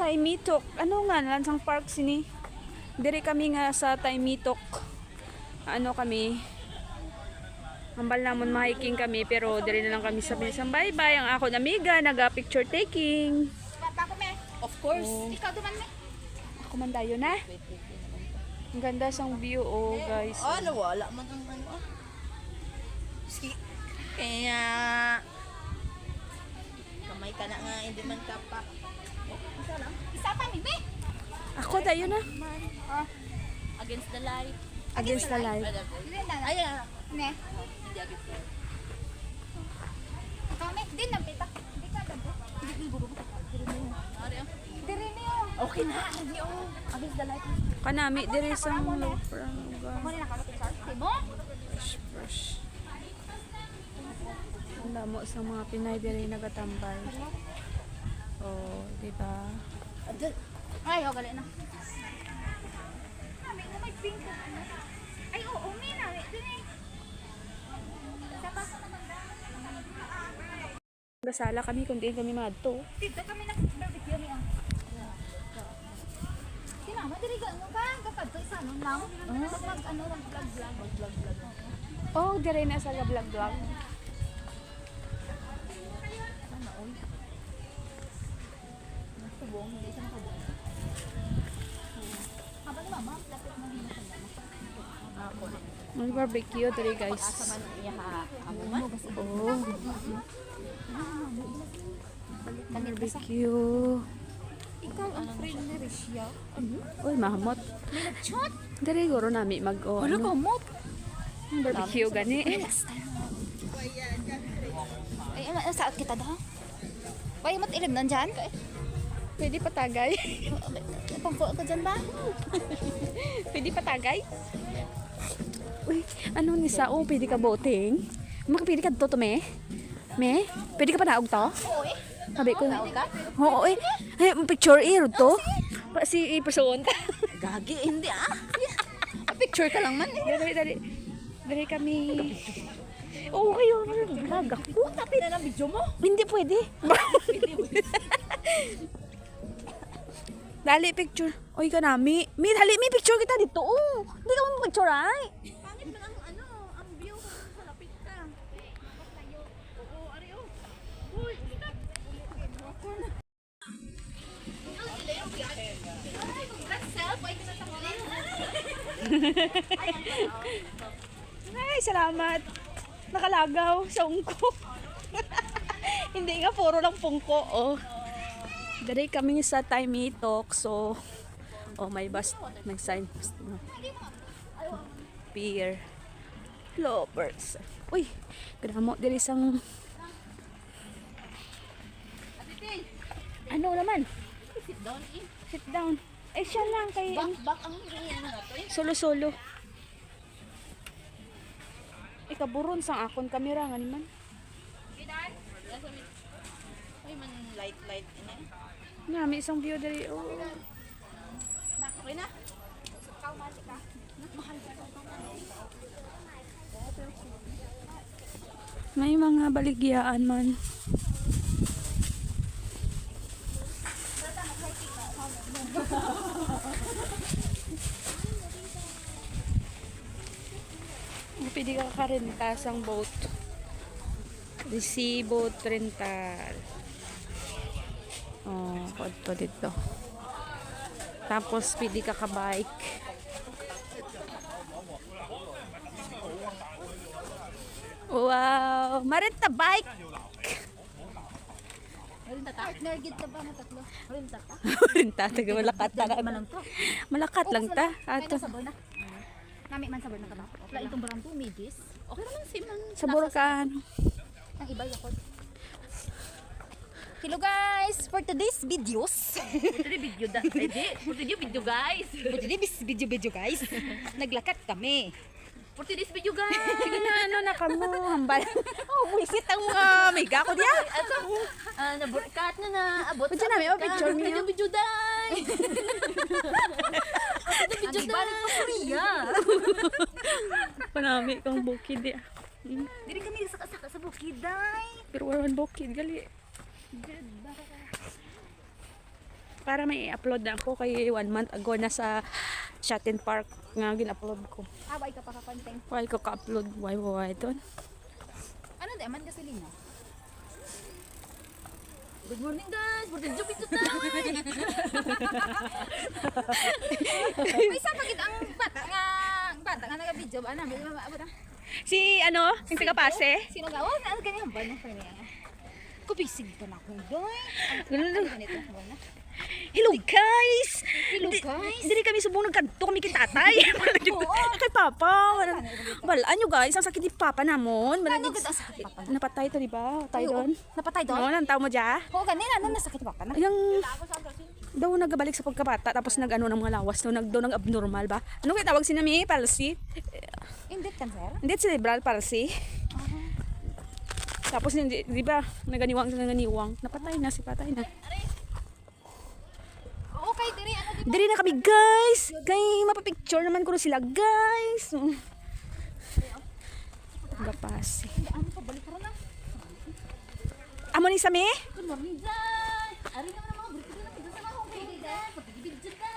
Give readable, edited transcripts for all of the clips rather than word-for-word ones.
Taimitok. Ano nga, Lansang Park sini. Dire kami nga sa Taimitok. Ano kami, hambal namon mahiking kami pero dire na lang kami sabi sa bye-bye ang ako na amiga naga picture taking. Of course. Ikaw duman me. Ako man dayo na. Ang ganda sang view oh guys. Ano, wala man ang ano. Ski. Kaya kamay ka na nga, hindi man ka pa. Isa lang. Isa pa ni me. Ako dayo na. Against the light. Against the light. Dili na. Ayan. Ne. Hindi against the light. Ikaw me din na pita. Di ka dabo. Ari, Diri niyo. okay na. Hindi oh. Against the light. Kanami dire sang lugar. Mo na ka picture. Timo? Fresh. Ang damo sa mga Pinay dire nagatambay. Oh, di ba? Ay, oh gali na. Kami ko may pink. Ay, oo, me na. Dili. Sapa. Gasala kami kung di kami madto. Dito kami nag-barbecue niya. Sinama, dili ka ano ba? Kapag to isa nun lang. Mag ano, mag-vlog. Oh, dire na sa vlog. Subong, hindi siya nakabong. Habang mama, lapit mo din sa mama. May barbecue dire guys. Asa man iya ha. Amo man. Oh, barbecue. Ikaw ang friend ni Risha. Uy, mahamot. Chat? Dire guro nami mag Ano ka mo? barbecue gani. Ay, saat kita daw. Bay, mat ilim nandyan? Pwede patagay. Pangko ka dyan ba? Pwede patagay. Uy, ano ni sa pwede ka boating? Makapili ka to me? Me? Pwede ka pa naog to? Oo eh. Sabi ko. Oo eh. Ay, picture to. Si person. Gagi, hindi ah. Picture ka lang man eh. Dari kami. Oo, kayo. Vlog ako. Tapi na ng video mo. Hindi pwede. Dali picture. Oy ka nami. Dali mi picture kita dito. Oh. Hindi ka mo picture ay. Pangit man ang ano, ang view kung sa lapit ka. Oo, ari oh. Uy, stop. Ay, salamat. Nakalagaw sa ungko. Hindi nga, puro lang pungko. Oh. Dari kami sa Taimitok. So, oh, may bus. May sign. Pier. Lovers. Uy, gramo. Dari sang... Ano naman? Sit down eh. Sit down. Eh, siya lang kay... Back ang ano na to eh. Solo-solo. Ikaburon sang akon kamera nga naman. Uy, man light ina. Nga, may isang view dali. Oh. Okay na. May mga baligyaan man. Pwede ka karenta sang boat. Resibo rental. Oh, kodto dito. Tapos pwede ka ka-bike. Wow! Marenta bike! Partner, gid ka ba na tatlo? Rinta ta? Marenta, taga malakat ta. Malakat lang ta. May Ato. nasabor na. Nami man sabor na ka ba? Wala itong barang 2 midis. Okay naman si man. Sa Bulacan. Ang iba yakot. Hello guys, for today's videos. Pwede video da. Pwede video guys. For today's video guys. Naglakat kami. For today's video guys. Sige na, ano na ka mo, hambal. Oh, buisit ang mga miga ko diya. Ato, naburkat na abot. Pwede namin, oh, picture mo yun. Video day. Video day. Korea. Panami kang bukid ya. Diri kami saka sa bukid day. Pero waran bukid gali. Para may i-upload na ako kay 1 month ago na sa Shatin Park nga gin-upload ko. Away ka pa ka-content. Why ko ka-upload? Why doon? Ano di, aman kasi lino? Good morning guys! Morning joke ito tayo! May isa pagit ang bata nga nag-video ba? Ano, may maabot ah. Si ano? Yung taga-pase? Sino ka? Oh, ano ganyan ba? Ano kaya niya? Kubisig ka na akong doy. Ganun lang. Ganito, wala. Hello guys! Hello guys! Hindi kami subong nagkanto kami kay tatay. Kay papa. Walaan nyo guys, ang sakit ni papa namon. Ano ganda sa papa? Napatay to, di ba? Tayo doon. Napatay doon? Oo, nang tao mo dya. Oo, ganyan. Ano nasakit papa na? Yung daw nagabalik sa pagkabata tapos nag-ano ng mga lawas daw nag abnormal ba? Ano kaya tawag sinami? Palsy? Hindi cancer? Hindi, cerebral palsy. Tapos hindi, di ba? Naganiwang. Napatay na, si patay na. Okay, diri ano di Diri na kami guys. Kay mapapicture naman ko na sila guys. Gapasi. ano pa balik ra na? Amo ni Sami? Good morning, guys. Ari naman ang mga burito na pagdasa na akong kay guys. Pagdibidyo ka.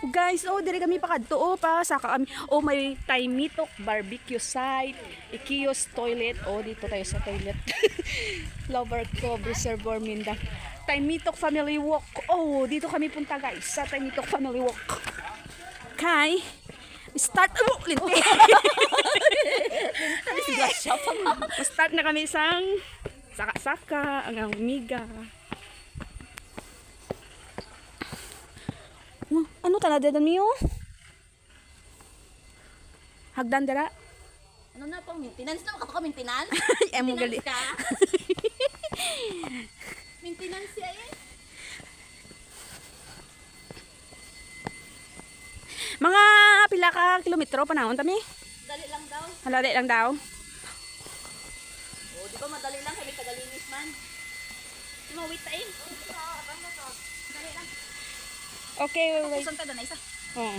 Guys, diri kami pakadto pa saka kami. May Thai Mitok barbecue site, Ikios toilet. Dito tayo sa toilet. Lover Cove Reservoir Minda. Thai Mitok Family Walk. Dito kami punta guys sa Thai Mitok Family Walk. Kay start linti. Start na kami sang saka-saka ang umiga. Ano talada dan miyo? Hagdan dara. Ano na pang maintenance na makapaka maintenance? Ay mo gali. ka? Maintenance siya eh. Mga pila ka kilometro panahon tami? Dali lang daw. Halali lang daw. Di ba madali lang kami tagalinis man? Di mo wait tayo. Dali lang. Okay, wait. Kusan ka na isa. Oo.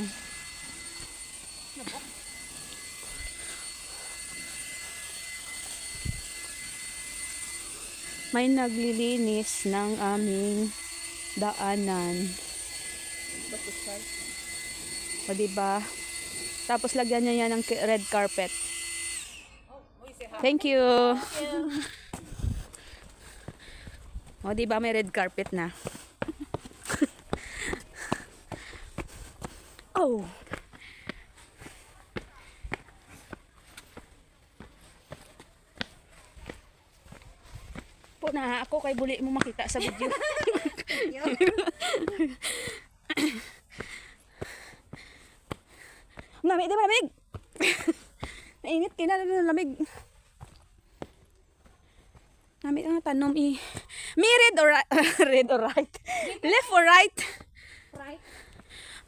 May naglilinis ng aming daanan. O diba? Tapos lagyan niya yan ng red carpet. Thank you. O diba may red carpet na? Oh. Po na ako kay buli mo makita sa video. Lamig, di ba lamig? Nainit kina na lamig. Lamig ang tanom May red or red or right? Left or right? Right.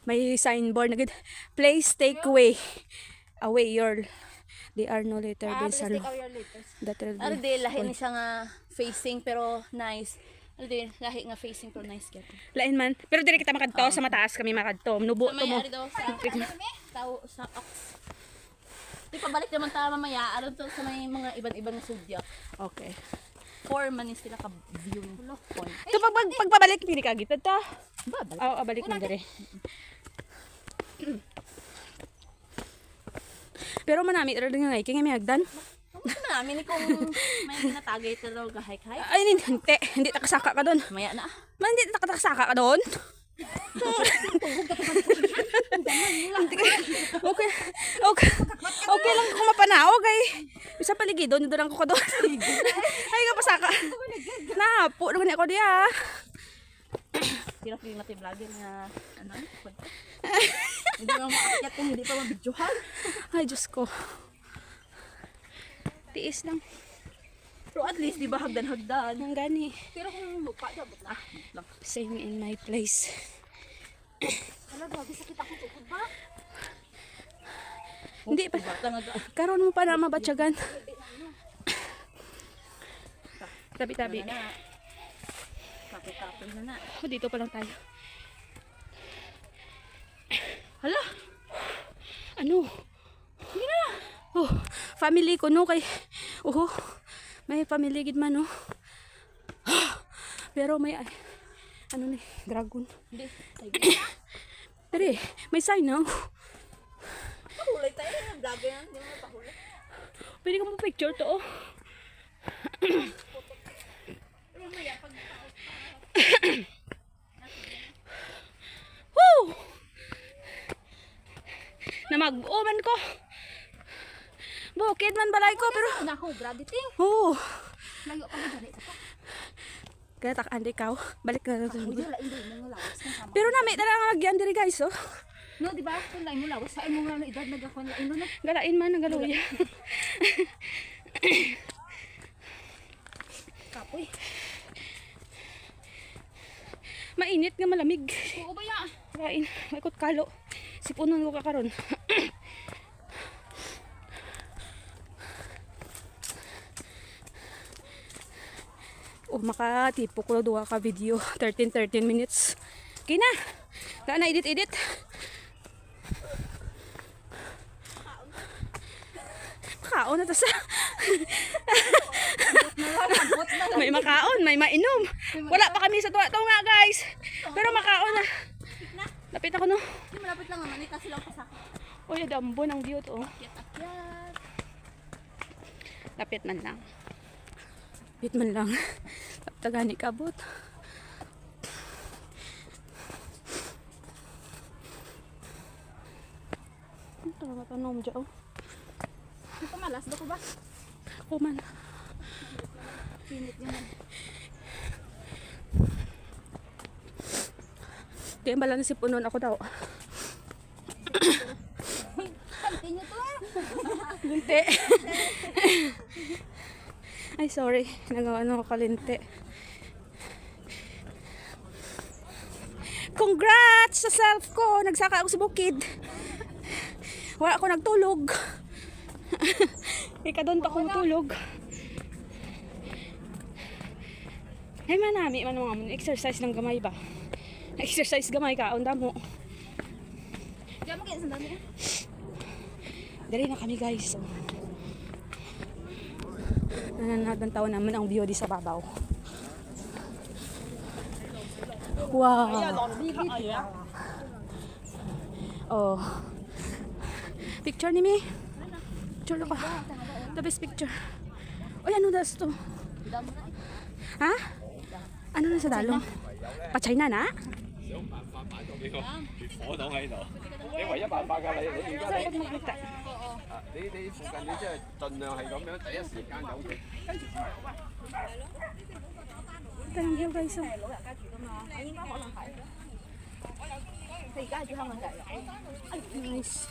May signboard na place take away your they are no later than sa Take out your latest. that will Ano be di, lahi ni siya nga facing pero nice. Ano di, lahi nga facing pero nice gyud. lain man pero diri kita makadto sa mataas kami makadto nubo to May mo ari daw sa ox. Di pabalik naman ta mamaya aron to sa may mga iban-ibang sudya. okay 4 man is sila ka viewing point. to pagpabalik pili ka gitad ta Babalik. balik mo diri pero manami ra nga kay may hagdan Ano namin ni kung may ginatagay ito daw gahay-hay. ay hindi takasaka ka doon Maya na. man hindi takasaka ka doon okay okay lang kung mapanao kay isa paligid doon lang ko ka doon ay ka pasaka na po naman ako diya Sino feeling natin vlogger nga ano? Hindi mo maakyat kung hindi pa mabidyohan. ay Diyos ko tiis lang Pero at least di ba hagdan-hagdan. ang gani Pero kung lupa dabot na. Lang. same in my place Ano grabe sakit ako tukod ba? hindi pa Bata nga ga. karon mo pa na mabatyagan tabi-tabi Kapit-kapit na na. dito pa lang tayo Hala! ano family ko no kay may family gid man no pero may Ano ni? Dragon. Hindi. Pero may sign now. Pahulay tayo. Vlogger yan. Hindi mo pahulay. Pwede ka mo picture to oh. Woo! Namag-uman ko. Bukid man balay ko pero Naku, gravity. oh. Layo pa mo dali. Kaya takaan ikaw. Balik na natin. Hindi wala hindi mo lawas ng sama. Pero nami tara nga agyan diri guys oh. No, di ba? Kung lain mo lawas, sa mo nga na edad nagakon lain no. Galain man ang galuya. Kapoy. Mainit nga malamig. Oo ba ya? Kain, maikot kalo. Sipunon ko kakaron. Oh, makatipo ko duha ka video. 13 minutes. Okay na. Wala na edit. Makaon na to sa. May makaon, may mainom. Wala pa kami sa tuwa nga guys. Pero makaon na. Lapit ako no. Hindi malapit lang naman kasi lang pasakit. Uy, dambo ng view to. Akyat. Lapit man lang. Lapit man lang. Tagani kabot. Ano talaga tanong dyan? Hindi pa malas do ko ba? Ako man. Pinit yun. Di ba lang sipunon ako daw. Kantin nyo to. Linti. Ay, sorry. Nagawa ko kalinte. Congrats sa self ko. Nagsaka ako sa bukid. Wala ako nagtulog. Ika doon pa ako matulog. Ay, manami man mga mun. Exercise ng gamay ba? Exercise gamay ka. Unda mo. Diyan mo kaya sa dami. Dali na kami guys. Nananatantaw naman ang view di sa babaw. Wow. Oh. Picture ni mi. Picture ko. The best picture. Oy, ano das to? Ha? Ano na sa dalong? Pa-China na? 火到喺度，你唯一辦法㗎，你而家 Saan makita? 你附近你即係盡量係咁樣第一時間有嘅。 Ito ng hill guys. Oh. 佢而家係住香港仔。 Nice.